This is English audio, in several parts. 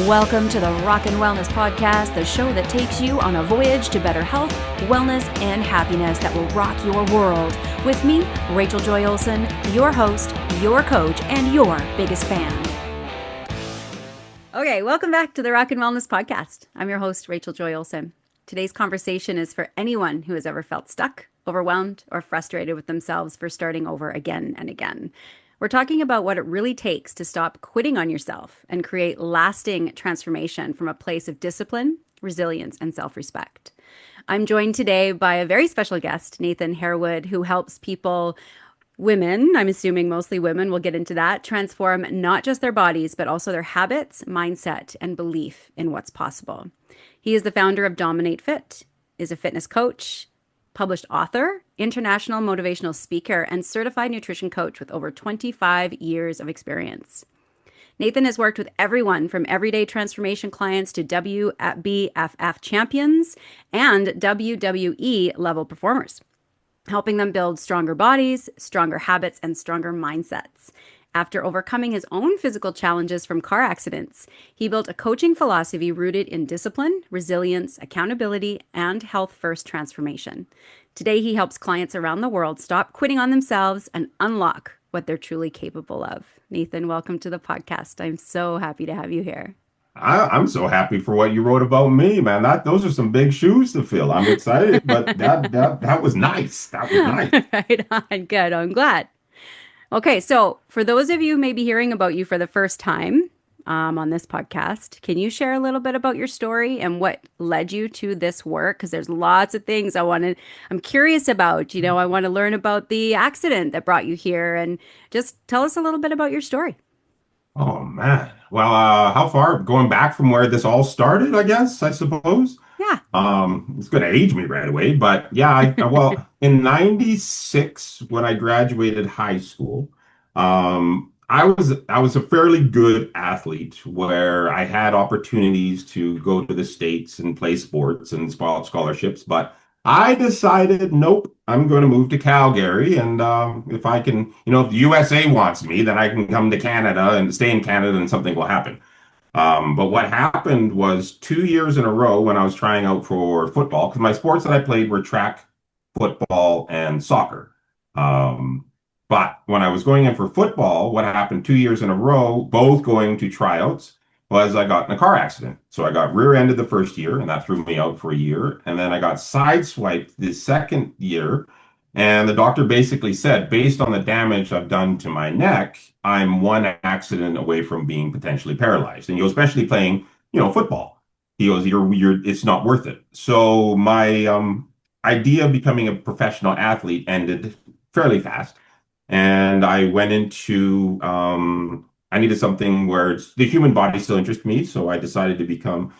Welcome to the Rock and Wellness Podcast, the show that takes you on a voyage to better health, wellness, and happiness that will rock your world. With me, Rachel Joy Olson, your host, your coach, and your biggest fan. Okay, welcome back to the Rock and Wellness Podcast. I'm your host, Rachel Joy Olson. Today's conversation is for anyone who has ever felt stuck, overwhelmed, or frustrated with themselves for starting over again and again. We're talking about what it really takes to stop quitting on yourself and create lasting transformation from a place of discipline, resilience, and self-respect. I'm joined today by a very special guest, Nathan Harewood, who helps people, women, I'm assuming mostly women, we'll get into that, transform not just their bodies, but also their habits, mindset, and belief in what's possible. He is the founder of Dominate Fit, is a fitness coach, published author, international motivational speaker, and certified nutrition coach with over 25 years of experience. Nathan has worked with everyone from everyday transformation clients to WBFF champions and WWE level performers, helping them build stronger bodies, stronger habits, and stronger mindsets. After overcoming his own physical challenges from car accidents, he built a coaching philosophy rooted in discipline, resilience, accountability, and health-first transformation. Today, he helps clients around the world stop quitting on themselves and unlock what they're truly capable of. Nathan, welcome to the podcast. I'm so happy to have you here. I'm so happy for what you wrote about me, man. Those are some big shoes to fill. I'm excited, but that was nice. That was nice. Right on. Good. I'm glad. Okay, so for those of you maybe hearing about you for the first time on this podcast, can you share a little bit about your story and what led you to this work? Because there's lots of things I'm curious about. I want to learn about the accident that brought you here, and just tell us a little bit about your story. Oh man. Well, how far going back from where this all started, I suppose. Yeah. It's going to age me right away, but yeah, well, in 96 when I graduated high school, I was a fairly good athlete where I had opportunities to go to the States and play sports and scholarships, but I decided, nope, I'm going to move to Calgary. And if I can, if the USA wants me, then I can come to Canada and stay in Canada and something will happen. But what happened was 2 years in a row when I was trying out for football, because my sports that I played were track, football, and soccer. But when I was going in for football, what happened 2 years in a row, both going to tryouts, was I got in a car accident. So I got rear-ended the first year, and that threw me out for a year. And then I got sideswiped the second year. And the doctor basically said, based on the damage I've done to my neck, I'm one accident away from being potentially paralyzed. And especially playing, football. He goes, it's not worth it. So my idea of becoming a professional athlete ended fairly fast. And I went into, I needed something where the human body still interests me. So I decided to become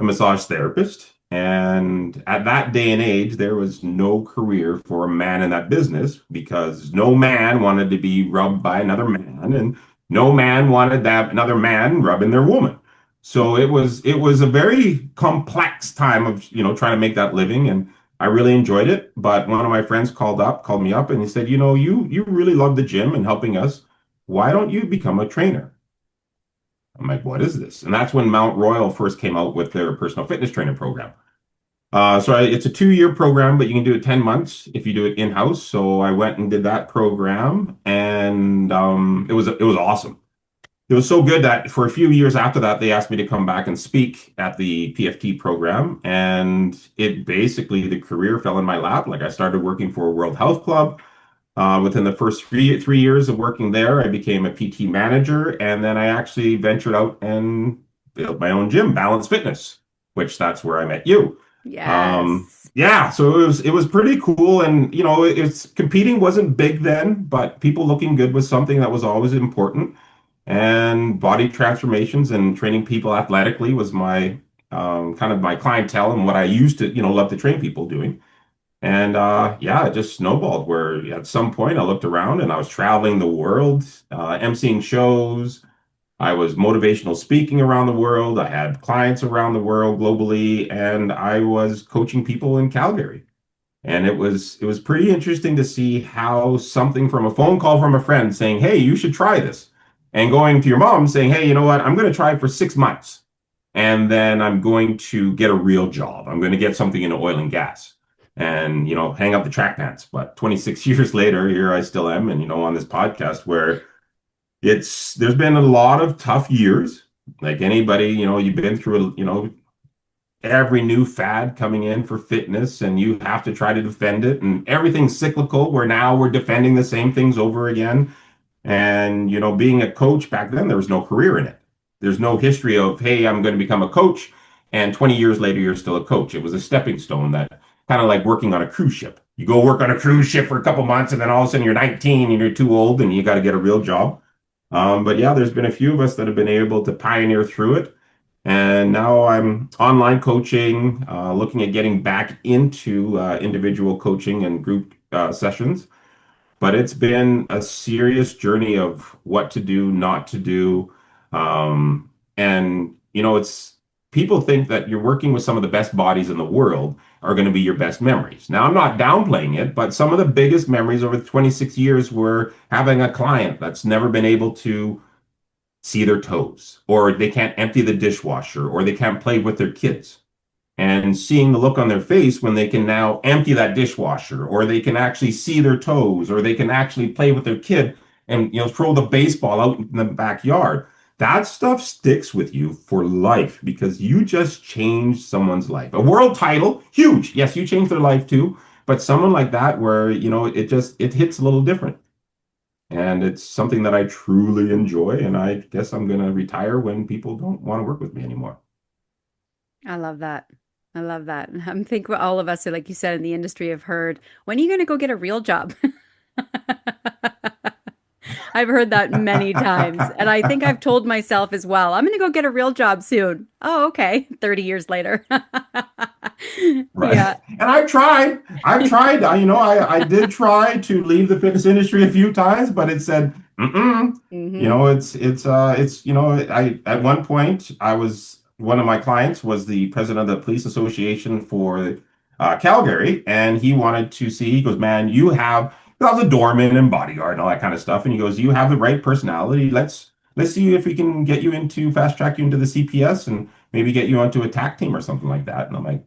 a massage therapist. And at that day and age, there was no career for a man in that business because no man wanted to be rubbed by another man, and no man wanted that another man rubbing their woman. So it was a very complex time of, trying to make that living. And I really enjoyed it. But one of my friends called me up and he said, you really love the gym and helping us. Why don't you become a trainer? I'm like, what is this? And that's when Mount Royal first came out with their personal fitness training program. It's a 2-year program, but you can do it 10 months if you do it in-house. So I went and did that program, and it was awesome. It was so good that for a few years after that, they asked me to come back and speak at the PFT program, and it basically the career fell in my lap. Like I started working for a World Health Club. Within the first three years of working there, I became a PT manager, and then I actually ventured out and built my own gym, Balance Fitness, which that's where I met you. Yes. Yeah, so it was pretty cool, and it's competing wasn't big then, but people looking good was something that was always important, and body transformations and training people athletically was my kind of my clientele and what I used to love to train people doing. And yeah, it just snowballed where at some point I looked around and I was traveling the world, emceeing shows. I was motivational speaking around the world. I had clients around the world globally, and I was coaching people in Calgary. And it was pretty interesting to see how something from a phone call from a friend saying, "Hey, you should try this," and going to your mom saying, "Hey, you know what? I'm going to try it for 6 months." and then I'm going to get a real job. I'm going to get something in oil and gas and, hang up the track pants. But 26 years later, here I still am. And, on this podcast where there's been a lot of tough years. Like anybody, you've been through, every new fad coming in for fitness and you have to try to defend it and everything's cyclical where now we're defending the same things over again. And, being a coach back then, there was no career in it. There's no history of, hey, I'm going to become a coach. And 20 years later, you're still a coach. It was a stepping stone that kind of like working on a cruise ship. You go work on a cruise ship for a couple months, and then all of a sudden you're 19 and you're too old and you got to get a real job. But yeah, there's been a few of us that have been able to pioneer through it. And now I'm online coaching, looking at getting back into individual coaching and group sessions. But it's been a serious journey of what to do, not to do. And, it's people think that you're working with some of the best bodies in the world are going to be your best memories. Now, I'm not downplaying it, but some of the biggest memories over the 26 years were having a client that's never been able to see their toes, or they can't empty the dishwasher, or they can't play with their kids and seeing the look on their face when they can now empty that dishwasher or they can actually see their toes or they can actually play with their kid and throw the baseball out in the backyard. That stuff sticks with you for life because you just changed someone's life. A world title, huge. Yes, you changed their life too, but someone like that where it hits a little different. And it's something that I truly enjoy, and I guess I'm going to retire when people don't want to work with me anymore. I love that. I love that. I think what all of us, like you said, in the industry have heard, when are you going to go get a real job? I've heard that many times. And I think I've told myself as well, I'm going to go get a real job soon. Oh, okay. 30 years later. Right. Yeah. And I've tried. I did try to leave the fitness industry a few times, but it said, mm-mm. Hmm. I at one point one of my clients was the president of the police association for Calgary, and he wanted to see, he goes, man, I was a doorman and bodyguard and all that kind of stuff. And he goes, you have the right personality. Let's see if we can get you into fast track you into the CPS and maybe get you onto a TAC team or something like that. And I'm like,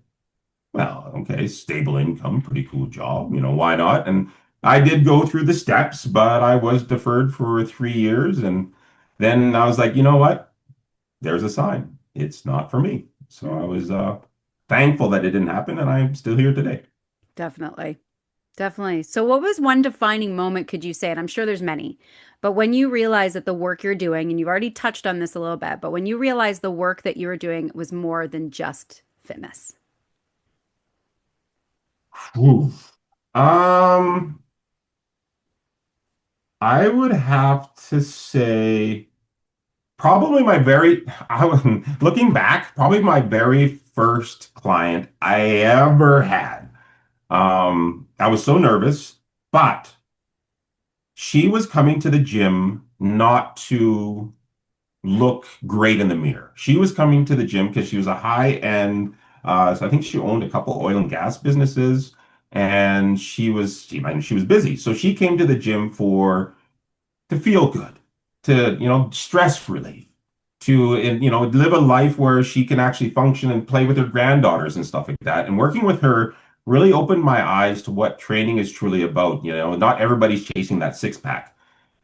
well, okay, stable income, pretty cool job, why not? And I did go through the steps, but I was deferred for 3 years. And then I was like, you know what? There's a sign. It's not for me. So I was thankful that it didn't happen, and I'm still here today. Definitely. Definitely. So, what was one defining moment, could you say? And I'm sure there's many, but when you realize that the work you're doing, and you've already touched on this a little bit, but when you realize the work that you were doing was more than just fitness. Whew. Um, I would have to say probably looking back, probably my very first client I ever had. I was so nervous, but she was coming to the gym not to look great in the mirror. She was coming to the gym because she was a high-end, so I think she owned a couple oil and gas businesses, and she was busy. So she came to the gym to feel good, to, stress relief, to, live a life where she can actually function and play with her granddaughters and stuff like that. And working with her really opened my eyes to what training is truly about. Not everybody's chasing that six pack.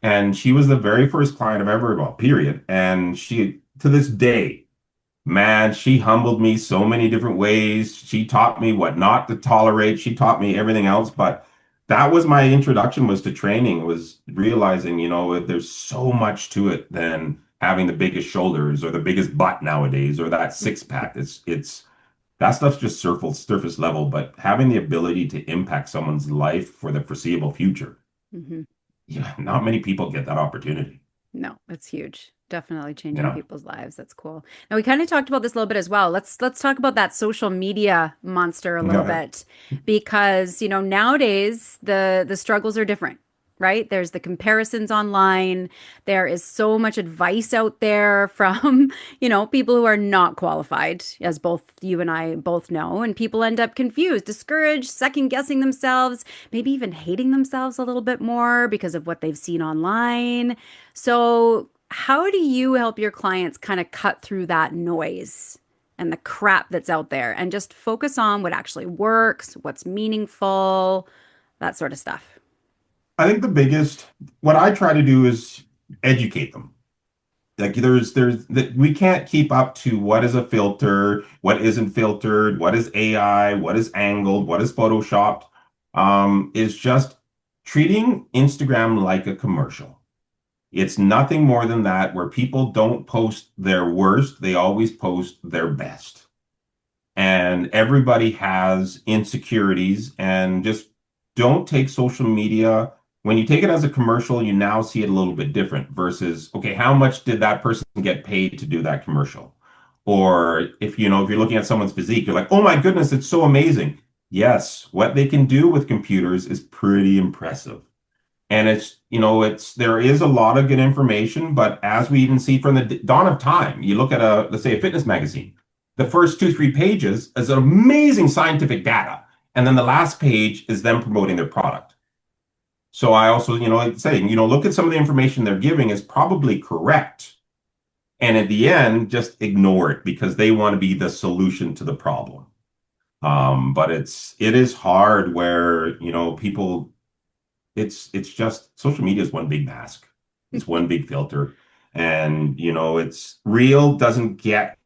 And she was the very first client I've ever, well, period. And she, to this day, man, she humbled me so many different ways. She taught me what not to tolerate. She taught me everything else. But that was my introduction was to training, was realizing, there's so much to it than having the biggest shoulders or the biggest butt nowadays or that six pack. It's that stuff's just surface level, but having the ability to impact someone's life for the foreseeable future. Hmm. Yeah, not many people get that opportunity. No, that's huge. Definitely changing Yeah. people's lives. That's cool. Now we kind of talked about this a little bit as well. Let's talk about that social media monster a little Yeah. bit because, nowadays the struggles are different, right? There's the comparisons online. There is so much advice out there from, people who are not qualified, as both you and I both know, and people end up confused, discouraged, second guessing themselves, maybe even hating themselves a little bit more because of what they've seen online. So, how do you help your clients kind of cut through that noise and the crap that's out there and just focus on what actually works, what's meaningful, that sort of stuff? I think what I try to do is educate them. Like there's that we can't keep up to what is a filter, what isn't filtered, what is AI, what is angled, what is photoshopped. Is just treating Instagram like a commercial. It's nothing more than that, where people don't post their worst, they always post their best. And everybody has insecurities, and just don't take social media. When you take it as a commercial, you now see it a little bit different versus, okay, how much did that person get paid to do that commercial? Or if you're looking at someone's physique, you're like, oh my goodness, it's so amazing. Yes, what they can do with computers is pretty impressive. And there is a lot of good information, but as we even see from the dawn of time, you look at let's say a fitness magazine, the first two, 3 pages is amazing scientific data. And then the last page is them promoting their product. So I also, like saying, look at some of the information they're giving is probably correct. And at the end, just ignore it because they want to be the solution to the problem. But it is hard where, people it's just social media is one big mask. It's one big filter. And it's real doesn't get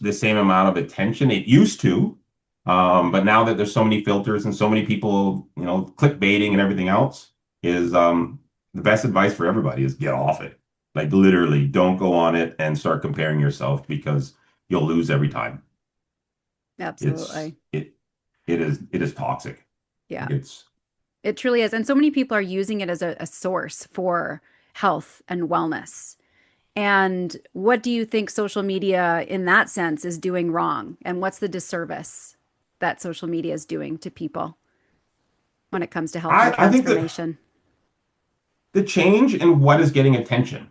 the same amount of attention it used to. But now that there's so many filters and so many people, clickbaiting and everything else is the best advice for everybody is get off it. Like literally don't go on it and start comparing yourself because you'll lose every time. It's Absolutely. it is toxic. Yeah, Like it's it truly is. And so many people are using it as a source for health and wellness. And what do you think social media in that sense is doing wrong? And what's the disservice that social media is doing to people when it comes to health and I think that transformation? the change in what is getting attention,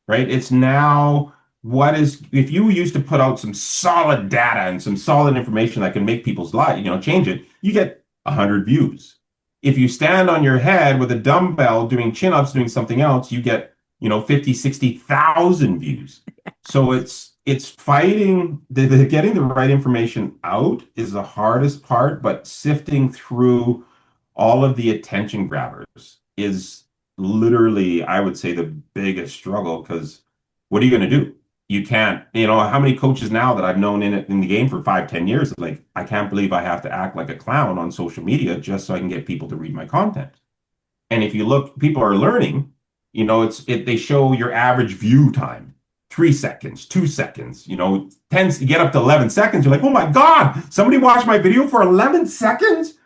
right? It's now if you used to put out some solid data and some solid information that can make people's life, change it, you get 100 views. If you stand on your head with a dumbbell doing chin-ups, doing something else, you get, 50, 60,000 views. So it's fighting getting the right information out is the hardest part, but sifting through all of the attention grabbers is literally, I would say, the biggest struggle because what are you going to do? You can't, how many coaches now that I've known in the game for 5, 10 years, like, I can't believe I have to act like a clown on social media just so I can get people to read my content. And if you look, people are learning, they show your average view time, 3 seconds, 2 seconds, 10, you get up to 11 seconds. You're like, oh my God, somebody watched my video for 11 seconds.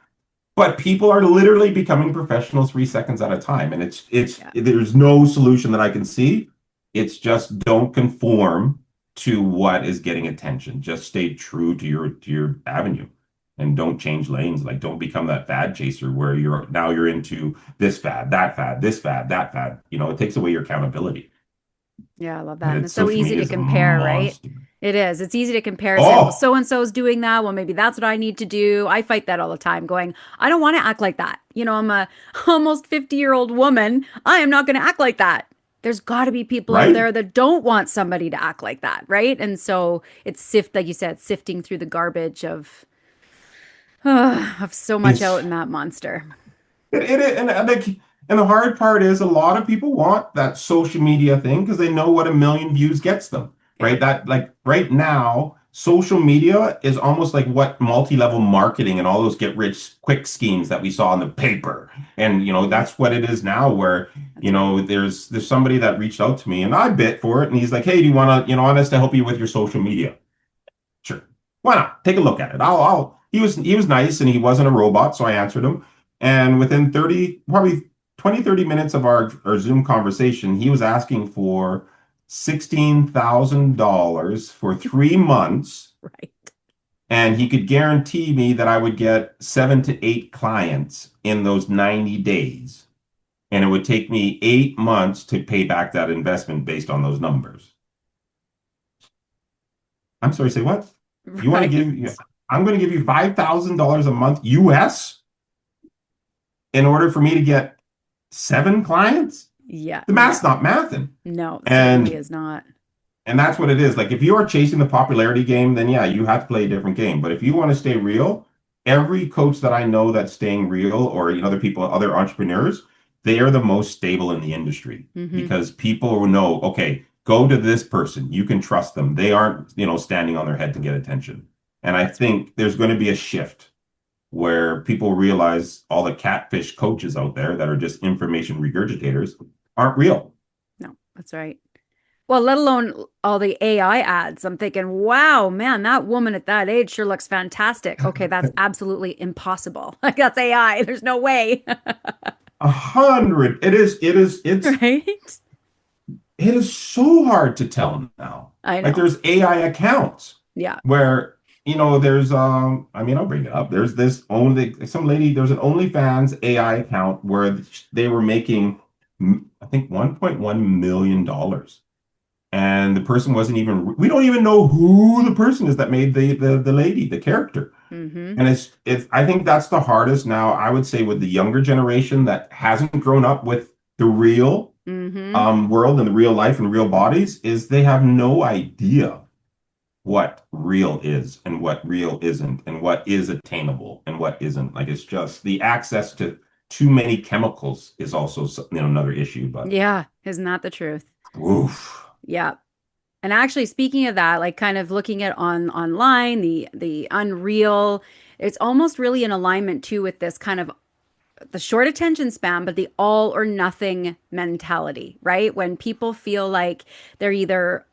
But people are literally becoming professionals 3 seconds at a time, and Yeah. there's no solution that I can see. It's just don't conform to what is getting attention. Just stay true to your avenue, and don't change lanes. Like don't become that fad chaser where you're into this fad, that fad, this fad, that fad. It takes away your accountability. Yeah, I love But that. And it's so social easy media to is a compare, right? monster. It is. It's easy to compare and say, well, Oh, so and so is doing that. Well, maybe that's what I need to do. I fight that all the time, going, I don't want to act like that. I'm a almost 50-year-old woman. I am not going to act like that. There's got to be people out right? there that don't want somebody to act like that, right? And so it's like you said, sifting through the garbage of of so much out It's in that monster. and the hard part is a lot of people want that social media thing because they know what a million views gets them, Yeah. right? That like right now, social media is almost like what multi-level marketing and all those get rich quick schemes that we saw in the paper. And Hmm. that's what it is now where, That's right. there's somebody that reached out to me and I bit for it and he's like, "Hey, do you want to, want us to help you with your social media?" Sure. Why not? Take a look at it. He was nice and he wasn't a robot, so I answered him. And within probably 20, 30 minutes of our Zoom conversation, he was asking for $16,000 for 3 months, Right. and he could guarantee me that I would get 7 to 8 clients in those 90 days. And it would take me 8 months to pay back that investment based on those numbers. I'm sorry, say what? You want to Right. I'm going to give you $5,000 a month US in order for me to get 7 clients? Yeah, The math's no, not mathing. no, it certainly And is not. and that's what it is. Like if you are chasing the popularity game, then yeah, you have to play a different game. But if you want to stay real, every coach that I know that's staying real, or other people, other entrepreneurs, they are the most stable in the industry Hmm. because people will know, okay, go to this person. You can trust them. They aren't, standing on their head to get attention. And I That's right. think there's going to be a shift where people realize all the catfish coaches out there that are just information regurgitators aren't real. No, that's right. Well, let alone all the AI ads. I'm thinking, wow, man, that woman at that age sure looks fantastic. Okay, that's absolutely impossible. Like that's AI. There's no way. 100. Right? It is so hard to tell now. I Like know. there's AI accounts Yeah. where, there's I mean, I'll bring it up. There's this only some lady, there's an OnlyFans AI account where they were making I think $1.1 million. And the person wasn't even we don't even know who the person is that made the lady, the character. Hmm. And it's I think that's the hardest now, I would say, with the younger generation that hasn't grown up with the real Hmm. world and the real life and real bodies, is they have no idea what real is and what real isn't and what is attainable and what isn't. Like it's just the access to too many chemicals is also another issue. But Yeah. Isn't that the truth? oof. Yeah. And actually, speaking of that, like kind of looking at online, the unreal, it's almost really in alignment too with this kind of the short attention span, but the all or nothing mentality, right? When people feel like they're either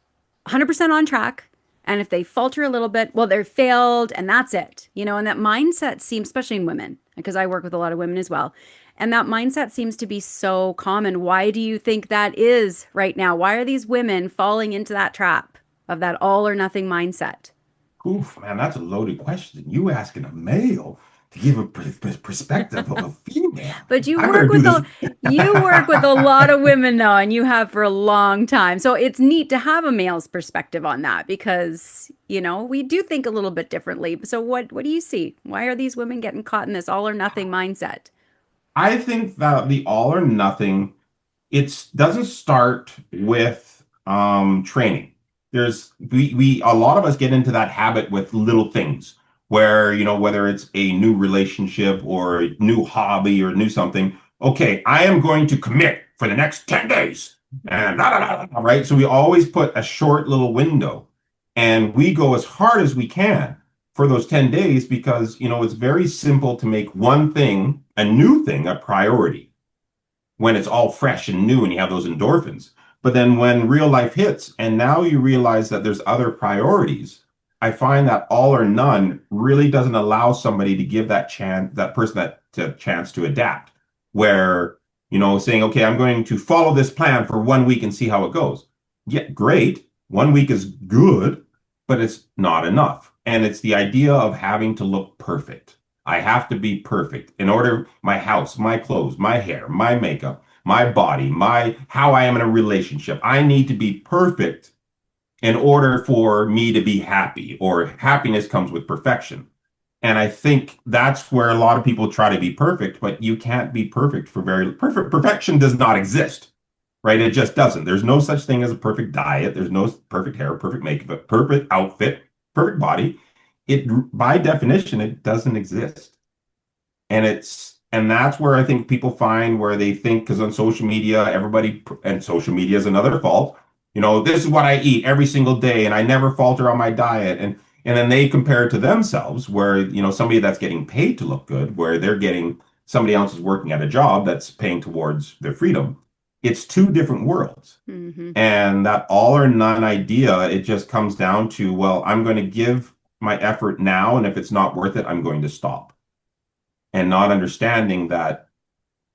100% on track, and if they falter a little bit, well, they're failed and that's it. And that mindset seems, especially in women, because I work with a lot of women as well. And that mindset seems to be so common. Why do you think that is right now? Why are these women falling into that trap of that all or nothing mindset? Oof, man, that's a loaded question. You asking a male to give a perspective of a female. But I better do this. you work with a lot of women though, and you have for a long time. So it's neat to have a male's perspective on that because, we do think a little bit differently. So what do you see? Why are these women getting caught in this all or nothing mindset? I think that the all or nothing, it doesn't start with training. We a lot of us get into that habit with little things where, whether it's a new relationship or a new hobby or new something, okay, I am going to commit for the next 10 days. And blah, blah, blah, blah, right? So we always put a short little window and we go as hard as we can for those 10 days because, it's very simple to make one thing, a new thing, a priority when it's all fresh and new and you have those endorphins. But then when real life hits and now you realize that there's other priorities, I find that all or none really doesn't allow somebody to give that person that chance to adapt. Where, saying, okay, I'm going to follow this plan for 1 week and see how it goes. Yeah, great. 1 week is good, but it's not enough. And it's the idea of having to look perfect. I have to be perfect in order my house, my clothes, my hair, my makeup, my body, my how I am in a relationship. I need to be perfect in order for me to be happy, or happiness comes with perfection. And I think that's where a lot of people try to be perfect, but you can't be perfect for very perfect. Perfection does not exist, right? It just doesn't. There's no such thing as a perfect diet. There's no perfect hair, perfect makeup, perfect outfit, perfect body. It, by definition, it doesn't exist. And that's where I think people find where they think, because on social media, and social media is another fault. This is what I eat every single day, and I never falter on my diet. And then they compare it to themselves, where somebody that's getting paid to look good, where they're getting somebody else is working at a job that's paying towards their freedom. It's two different worlds. Hmm. And that all or none idea, it just comes down to, well, I'm going to give my effort now, and if it's not worth it, I'm going to stop. And not understanding that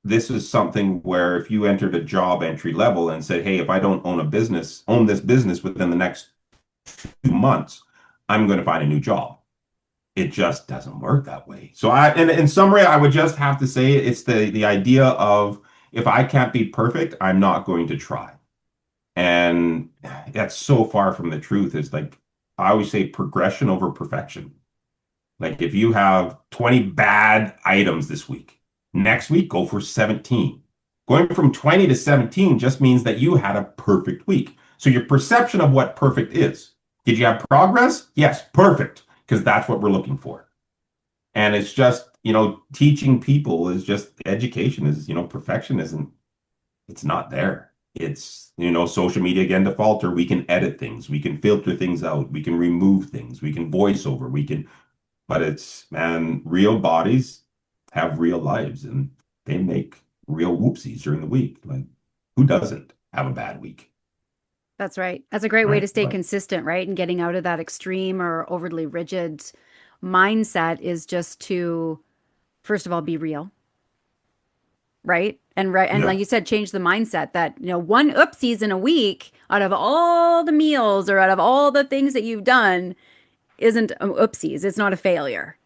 this is something where if you entered a job entry level and said, hey, if I don't own this business within the next 2 months, I'm going to find a new job. It just doesn't work that way. So in summary, I would just have to say it's the idea of, if I can't be perfect, I'm not going to try. And that's so far from the truth. It's like, I always say progression over perfection. Like if you have 20 bad items this week, next week go for 17. Going from 20 to 17 just means that you had a perfect week. So your perception of what perfect is. Did you have progress? Yes, perfect, because that's what we're looking for. And it's just, teaching people is just education is, perfection isn't, it's not there. It's, social media again to falter. We can edit things, we can filter things out, we can remove things, we can voice over, but man, real bodies have real lives and they make real whoopsies during the week. Like, who doesn't have a bad week? That's right. That's a great way Right. to stay consistent, right? And getting out of that extreme or overly rigid mindset is just to, first of all, be real, right? And Yeah. like you said, change the mindset that, one oopsies in a week out of all the meals or out of all the things that you've done isn't oopsies. It's not a failure,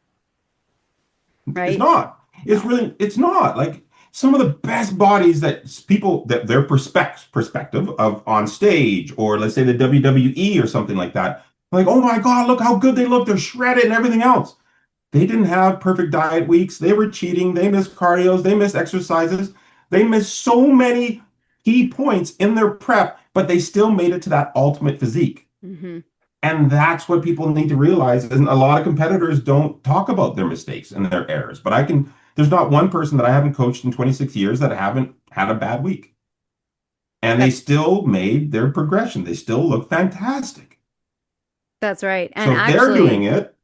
It's right? not. No. It's not. Like some of the best bodies that people that their perspective of on stage, or let's say the WWE or something like that. Like, oh my God, look how good they look. They're shredded and everything else. They didn't have perfect diet weeks. They were cheating. They missed cardios. They missed exercises. They missed so many key points in their prep, but they still made it to that ultimate physique. Hmm. And that's what people need to realize. And a lot of competitors don't talk about their mistakes and their errors. But there's not one person that I haven't coached in 26 years that haven't had a bad week. And they That still made their progression. They still look fantastic. that's right. And So if they're doing actually, it,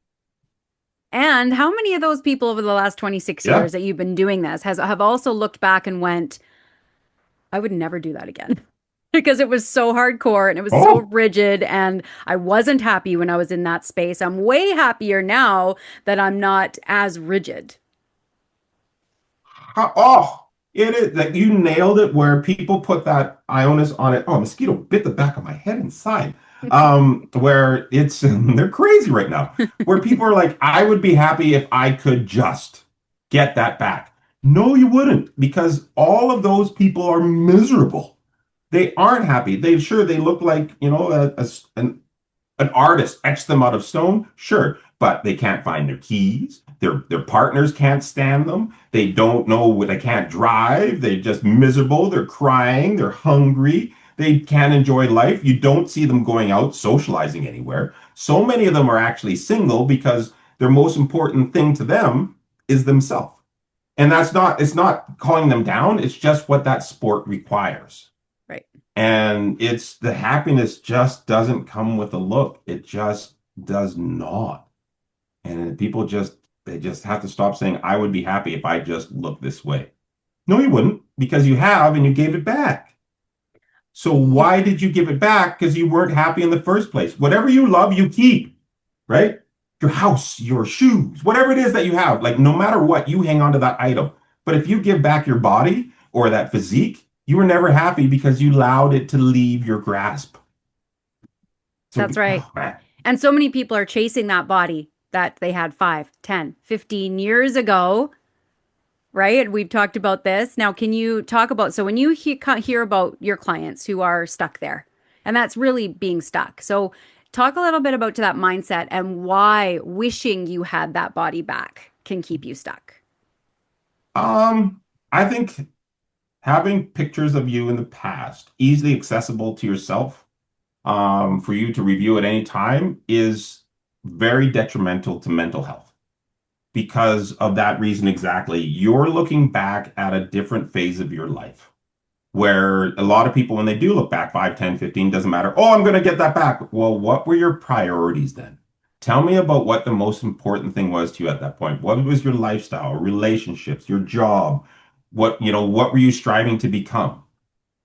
and how many of those people over the last 26 yeah. years that you've been doing this have also looked back and went, I would never do that again. Because it was so hardcore and it was so Oh, rigid and I wasn't happy when I was in that space. I'm way happier now that I'm not as rigid. oh, it is like you nailed it where people put that ionus on it. Oh, a mosquito bit the back of my head inside. Where it's they're crazy right now. Where people are like, I would be happy if I could just get that back. No, you wouldn't, because all of those people are miserable. They aren't happy. They look like, an artist etched them out of stone, sure, but they can't find their keys. Their partners can't stand them. They don't know. They can't drive. They're just miserable. They're crying. They're hungry. They can't enjoy life. You don't see them going out socializing anywhere. So many of them are actually single because their most important thing to them is themselves. And it's not calling them down. It's just what that sport requires. Right. And it's the happiness just doesn't come with a look. It just does not. And they just have to stop saying, I would be happy if I just looked this way. No, you wouldn't, because you have and you gave it back. So Yeah, why did you give it back? Because you weren't happy in the first place. Whatever you love, you keep, right? Your house, your shoes, whatever it is that you have, like no matter what, you hang on to that item. But if you give back your body or that physique, you were never happy because you allowed it to leave your grasp. So, that's right. oh man, And so many people are chasing that body that they had 5, 10, 15 years ago, right? We've talked about this. Now, can you talk about, so when you hear about your clients who are stuck there, and that's really being stuck. So talk a little bit about to that mindset and why wishing you had that body back can keep you stuck. I think having pictures of you in the past easily accessible to yourself, for you to review at any time is very detrimental to mental health because of that reason exactly. You're looking back at a different phase of your life where a lot of people, when they do look back 5, 10, 15, doesn't matter. Oh, I'm going to get that back. Well, what were your priorities then? Tell me about what the most important thing was to you at that point. What was your lifestyle, relationships, your job? What were you striving to become?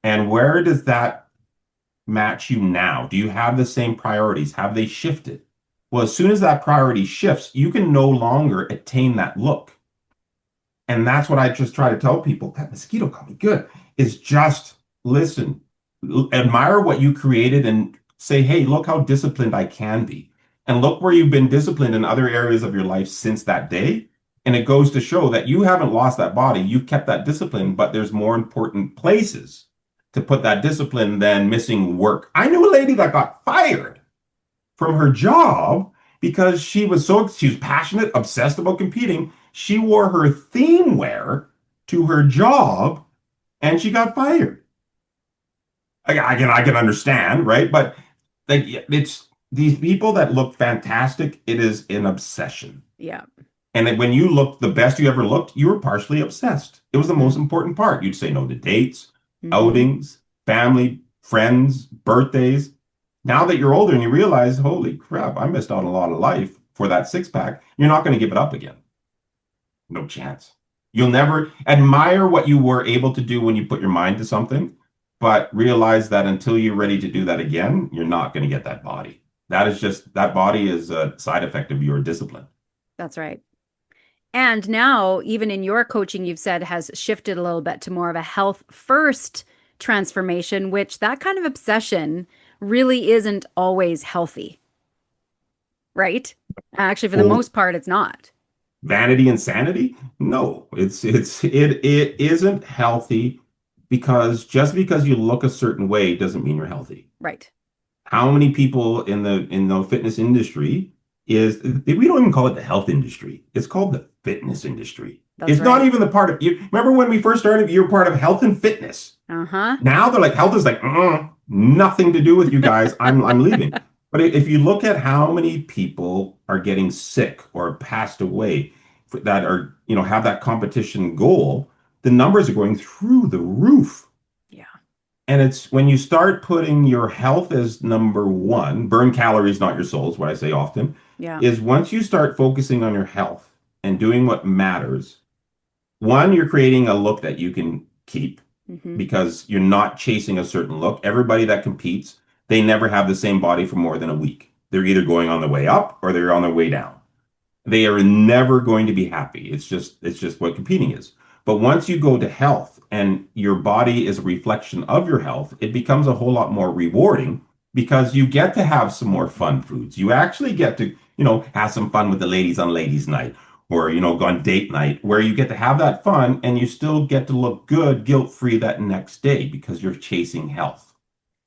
And where does that match you now? Do you have the same priorities? Have they shifted? Well, as soon as that priority shifts, you can no longer attain that look. And that's what I just try to tell people. That mosquito caught me good. Is just listen, admire what you created and say, hey, look how disciplined I can be. And look where you've been disciplined in other areas of your life since that day. And it goes to show that you haven't lost that body. You've kept that discipline, but there's more important places to put that discipline than missing work. I knew a lady that got fired from her job because she was passionate, obsessed about competing. She wore her theme wear to her job and she got fired. I can understand, right? But like it's these people that look fantastic, it is an obsession. Yeah. And then when you looked the best you ever looked, you were partially obsessed. It was the Mm-hmm. most important part. You'd say no to dates, Mm-hmm. outings, family, friends, birthdays. Now that you're older and you realize, holy crap, I missed out on a lot of life for that six pack, you're not going to give it up again. No chance. You'll never admire what you were able to do when you put your mind to something, but realize that until you're ready to do that again, you're not going to get that body. That body is a side effect of your discipline. That's right. And now, even in your coaching, you've said has shifted a little bit to more of a health first transformation, which that kind of obsession really isn't always healthy, right? Actually, for the Full most part, it's not. vanity and sanity? No, it isn't healthy because just because you look a certain way doesn't mean you're healthy. Right. How many people in the fitness industry is we don't even call it the health industry. It's called the fitness industry. That's It's not right. even the part of you. Remember when we first started, you were part of health and fitness. Uh-huh. Now they're like health is like nothing to do with you guys. I'm leaving. But if you look at how many people are getting sick or passed away that are have that competition goal, the numbers are going through the roof. Yeah. And it's when you start putting your health as number one, burn calories, not your soul, is what I say often, Yeah. is once you start focusing on your health and doing what matters, one, you're creating a look that you can keep Mm-hmm. because you're not chasing a certain look. Everybody that competes, they never have the same body for more than a week. They're either going on the way up or they're on their way down. They are never going to be happy. It's just what competing is. But once you go to health and your body is a reflection of your health, it becomes a whole lot more rewarding because you get to have some more fun foods. You actually get to, have some fun with the ladies on ladies' night or, go on date night where you get to have that fun and you still get to look good, guilt-free that next day because you're chasing health.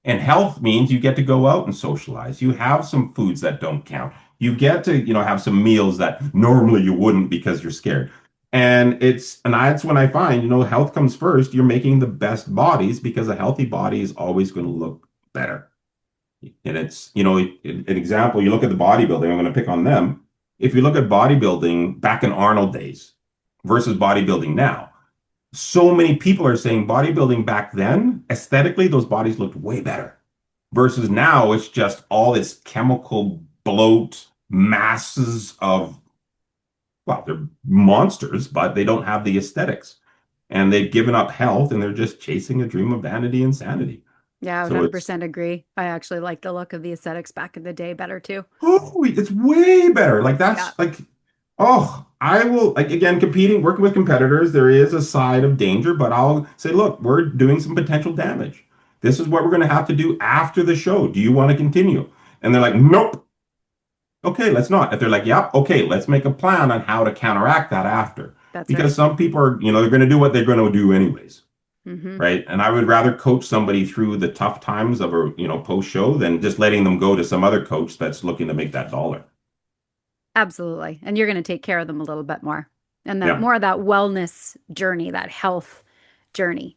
And health means you get to go out and socialize. You have some foods that don't count. You get to, have some meals that normally you wouldn't because you're scared. And that's when I find, health comes first. You're making the best bodies because a healthy body is always going to look better. And it's, an example, you look at the bodybuilding, I'm going to pick on them. If you look at bodybuilding back in Arnold days versus bodybuilding now, so many people are saying bodybuilding back then, aesthetically, those bodies looked way better. Versus now, it's just all this chemical bloat, masses of, well, they're monsters, but they don't have the aesthetics. And they've given up health and they're just chasing a dream of vanity and sanity. Yeah, I would So it's 100% agree. I actually like the look of the aesthetics back in the day better too. Oh, it's way better. Like Yeah, that's like, oh, I will like again competing, working with competitors. There is a side of danger, but I'll say, look, we're doing some potential damage. This is what we're going to have to do after the show. Do you want to continue? And they're like, nope. Okay, let's not. If they're like, yep, okay, let's make a plan on how to counteract that after. that's Because right. some people are, they're going to do what they're going to do anyways, Mm-hmm. right? And I would rather coach somebody through the tough times of a, post show than just letting them go to some other coach that's looking to make that dollar. Absolutely. And you're going to take care of them a little bit more. And that Yeah. more of that wellness journey, that health journey.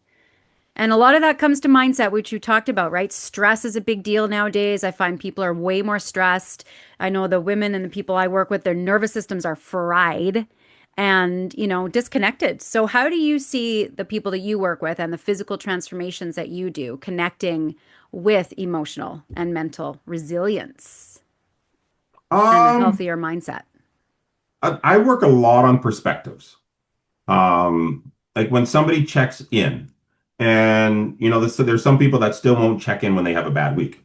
And a lot of that comes to mindset, which you talked about, right? Stress is a big deal nowadays. I find people are way more stressed. I know the women and the people I work with, their nervous systems are fried and, disconnected. So, how do you see the people that you work with and the physical transformations that you do connecting with emotional and mental resilience and a Um, healthier mindset? I work a lot on perspectives. Like when somebody checks in, and so there's some people that still won't check in when they have a bad week.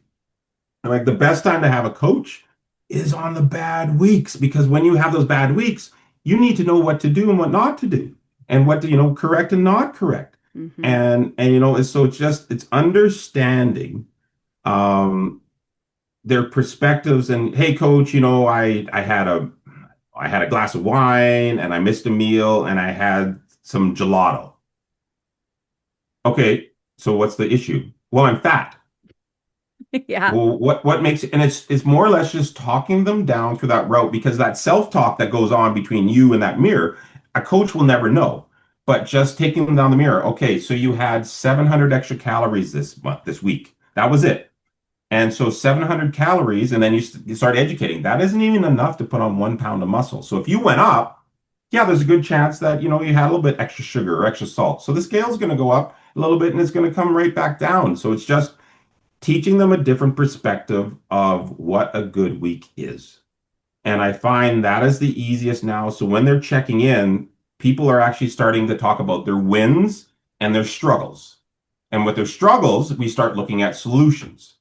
And like the best time to have a coach is on the bad weeks because when you have those bad weeks, you need to know what to do and what not to do, and what to correct and not correct. Hmm. And it's understanding um their perspectives and hey coach, I had a glass of wine and I missed a meal and I had some gelato. Okay, so what's the issue? Well, I'm fat. Yeah. Well, what makes it, and it's more or less just talking them down through that route because that self-talk that goes on between you and that mirror, a coach will never know. But just taking them down the mirror, okay, so you had 700 extra calories this month, this week. That was it. And so 700 calories, and then you start educating. That isn't even enough to put on 1 pound of muscle. So if you went up, yeah, there's a good chance that you had a little bit extra sugar or extra salt. So the scale is going to go up a little bit, and it's going to come right back down. So it's just teaching them a different perspective of what a good week is. And I find that is the easiest now. So when they're checking in, people are actually starting to talk about their wins and their struggles. And with their struggles, we start looking at solutions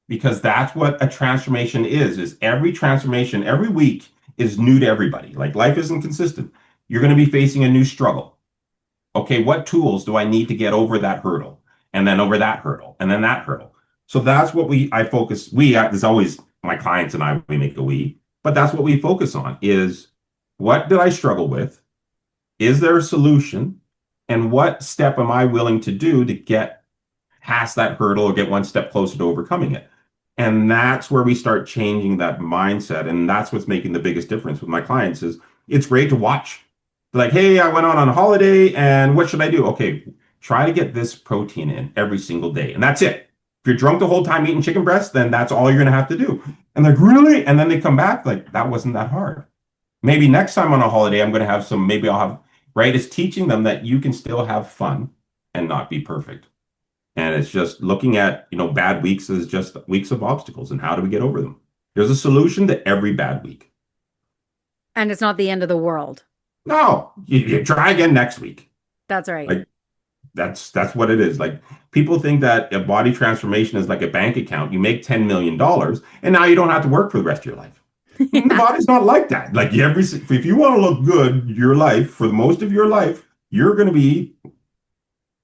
because that's what a transformation is every transformation, every week is new to everybody. Like life isn't consistent. You're going to be facing a new struggle. Okay, what tools do I need to get over that hurdle? And then over that hurdle, and then that hurdle. So that's what I focus, there's always my clients and I, we make a but that's what we focus on is what did I struggle with? Is there a solution? And what step am I willing to do to get past that hurdle or get one step closer to overcoming it? And that's where we start changing that mindset. And that's what's making the biggest difference with my clients is it's great to watch. Like, hey, I went on a holiday and what should I do? Okay, try to get this protein in every single day. And that's it. If you're drunk the whole time eating chicken breast, then that's all you're going to have to do. And they're like, really? And then they come back like, that wasn't that hard. Maybe next time on a holiday, I'm going to have some, maybe I'll have, right? It's teaching them that you can still have fun and not be perfect. And it's just looking at, bad weeks as just weeks of obstacles and how do we get over them? There's a solution to every bad week. And it's not the end of the world. No, you try again next week. That's right. Like that's what it is. Like people think that a body transformation is like a bank account. You make $10 million and now you don't have to work for the rest of your life. The Yeah, body's not like that. Like if you want to look good your life for most of your life, you're going to be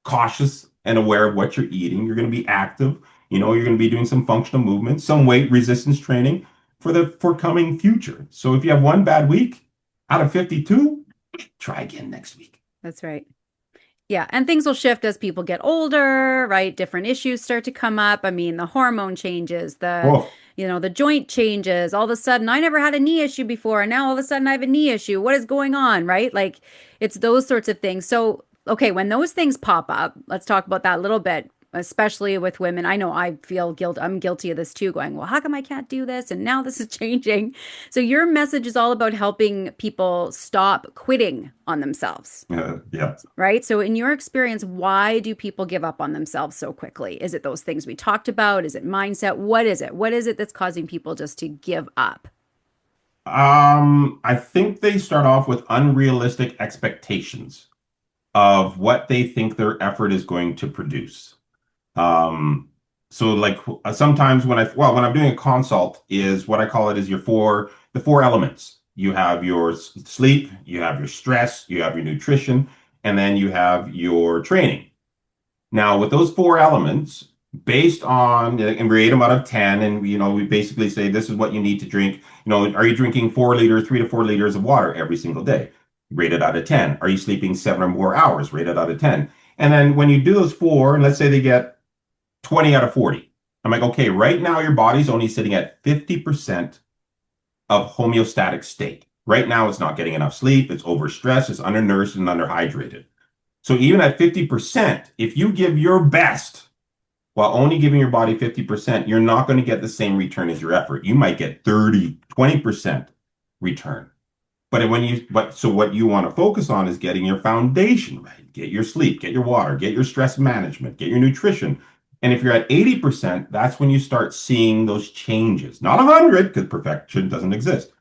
cautious and aware of what you're eating. You're going to be active. You're going to be doing some functional movement, some weight resistance training for the forthcoming future. So if you have one bad week out of 52, try again next week. that's right. Yeah, and things will shift as people get older, right? Different issues start to come up. I mean, the hormone changes, Oh, the joint changes. All of a sudden, I never had a knee issue before, and now all of a sudden I have a knee issue. What is going on, right? Like it's those sorts of things. So, okay, when those things pop up, let's talk about that a little bit, especially with women. I know I feel guilt. I'm guilty of this too, going, well, how come I can't do this? And now this is changing. So your message is all about helping people stop quitting on themselves. yeah. Right. So, in your experience, why do people give up on themselves so quickly? Is it those things we talked about? Is it mindset? What is it? What is it that's causing people just to give up? I think they start off with unrealistic expectations of what they think their effort is going to produce. Um, so like sometimes when I'm doing a consult is what I call it is the four elements. You have your sleep, you have your stress, you have your nutrition, and then you have your training. Now, with those four elements, based on, and we rate them out of 10, and we basically say this is what you need to drink. Are you drinking 4 liters, 3 to 4 liters of water every single day? Rated out of 10. Are you sleeping 7 or more hours? Rated out of 10. And then when you do those four, and let's say they get 20 out of 40, I'm like, okay, right now your body's only sitting at 50% of homeostatic state. Right now, it's not getting enough sleep, it's overstressed, it's undernourished and underhydrated. So even at 50%, if you give your best while only giving your body 50%, you're not going to get the same return as your effort. You might get 30, 20% return. So what you want to focus on is getting your foundation right. Get your sleep, get your water, get your stress management, get your nutrition. And if you're at 80%, that's when you start seeing those changes. Not 100, because perfection doesn't exist,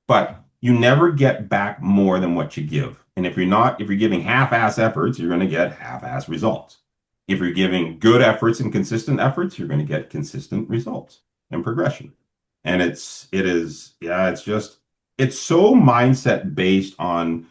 but you never get back more than what you give. And if you're giving half-ass efforts, you're going to get half-ass results. If you're giving good efforts and consistent efforts, you're going to get consistent results and progression. And it's so mindset based on